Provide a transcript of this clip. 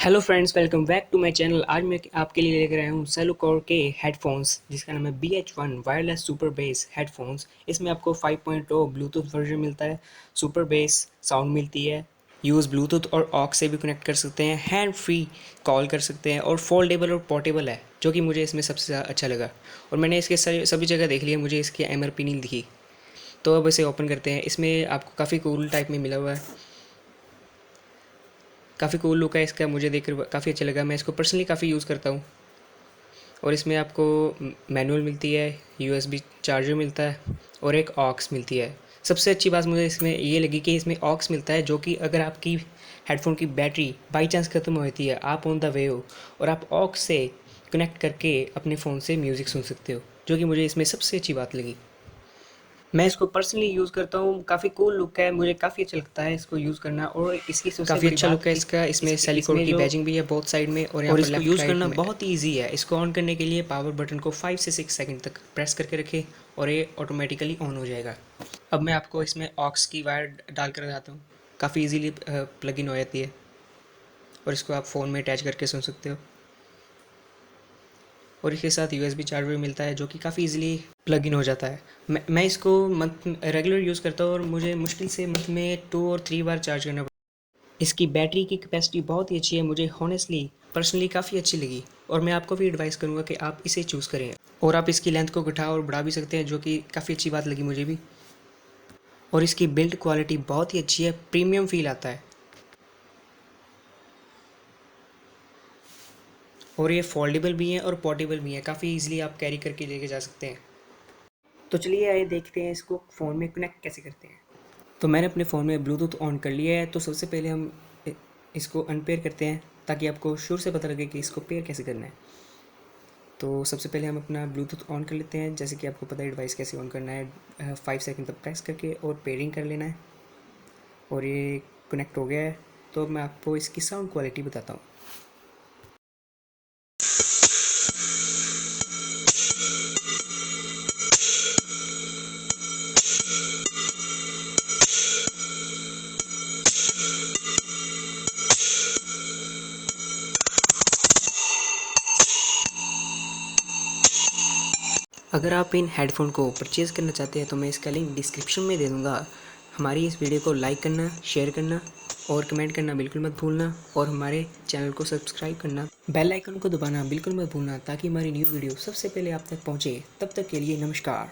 Hello friends, welcome back to my channel. आज मैं आपके लिए लेकर आया हूँ सेलुकॉर के हेडफोन्स जिसका नाम है BH1 wireless super base headphones. इसमें आपको 5.0 ब्लूटूथ वर्जन मिलता है, सुपर बेस साउंड मिलती है, यूज़ ब्लूटूथ और ऑक्स से भी कनेक्ट कर सकते हैं, हैंड फ्री कॉल कर सकते हैं और फोल्डेबल और पोर्टेबल है, जो कि मुझे इसमें सबसे ज़्यादा अच्छा लगा। और मैंने इसके सभी जगह देख लिया, मुझे इसकी MRP नहीं दिखी। तो अब इसे ओपन करते हैं। इसमें आपको काफ़ी कूल टाइप में मिला हुआ है, काफ़ी कूल लुक है इसका, मुझे देखकर काफ़ी अच्छा लगा। मैं इसको पर्सनली काफ़ी यूज़ करता हूँ। और इसमें आपको मैनुअल मिलती है, USB चार्जर मिलता है और एक ऑक्स मिलती है। सबसे अच्छी बात मुझे इसमें ये लगी कि इसमें ऑक्स मिलता है, जो कि अगर आपकी हेडफोन की बैटरी बाई चांस ख़त्म होती है, आप ऑन द वे हो और आप ऑक्स से कनेक्ट करके अपने फ़ोन से म्यूज़िक सुन सकते हो, जो कि मुझे इसमें सबसे अच्छी बात लगी। मैं इसको पर्सनली यूज़ करता हूँ, काफ़ी कूल लुक है, मुझे काफ़ी अच्छा लगता है इसको यूज़ करना। और इसकी सबसे काफ़ी बड़ी अच्छा बात लुक है कि इसका। इसमें इसकी सेलिकॉन इसमें की जो बैजिंग भी है बोथ साइड में, और यहाँ और पर इसको लेफ्ट यूज़ राइट करना में बहुत बहुत ही ईजी है। इसको ऑन करने के लिए पावर बटन को 5 से 6 सेकंड तक प्रेस करके रखें और ये ऑटोमेटिकली ऑन हो जाएगा। अब मैं आपको इसमें ऑक्स की वायर डाल कर दिखाता हूँ। काफ़ी ईजीली प्लग इन हो जाती है और इसको आप फ़ोन में अटैच करके सुन सकते हो। और इसके साथ USB चार्जर भी मिलता है, जो कि काफ़ी ईजिली प्लग इन हो जाता है। मैं इसको मंथ रेगुलर यूज़ करता हूँ और मुझे मुश्किल से मंथ में 2 और 3 बार चार्ज करना। इसकी बैटरी की कैपेसिटी बहुत ही अच्छी है, मुझे हॉनेस्टली पर्सनली काफ़ी अच्छी लगी। और मैं आपको भी एडवाइस करूँगा कि आप इसे चूज़ करें। और आप इसकी लेंथ को घटा और बढ़ा भी सकते हैं, जो कि काफ़ी अच्छी बात लगी मुझे भी। और इसकी बिल्ड क्वालिटी बहुत ही अच्छी है, प्रीमियम फील आता है। और ये फोल्डेबल भी हैं और पोर्टेबल भी हैं, काफ़ी ईजिली आप कैरी करके लेके जा सकते हैं। तो चलिए आइए देखते हैं इसको फ़ोन में कनेक्ट कैसे करते हैं। तो मैंने अपने फ़ोन में ब्लूटूथ ऑन कर लिया है। तो सबसे पहले हम इसको अनपेयर करते हैं, ताकि आपको शुरू से पता लगे कि इसको पेयर कैसे करना है। तो सबसे पहले हम अपना ब्लूटूथ ऑन कर लेते हैं, जैसे कि आपको पता है डिवाइस कैसे ऑन करना है। 5 सेकंड तक प्रेस करके और पेयरिंग कर लेना है। और ये कनेक्ट हो गया है। तो अब मैं आपको इसकी साउंड क्वालिटी बताता हूँ। अगर आप इन हेडफोन को परचेज़ करना चाहते हैं तो मैं इसका लिंक डिस्क्रिप्शन में दे दूँगा। हमारी इस वीडियो को लाइक करना, शेयर करना और कमेंट करना बिल्कुल मत भूलना। और हमारे चैनल को सब्सक्राइब करना, बेल आइकन को दबाना बिल्कुल मत भूलना, ताकि हमारी न्यू वीडियो सबसे पहले आप तक पहुँचे। तब तक के लिए नमस्कार।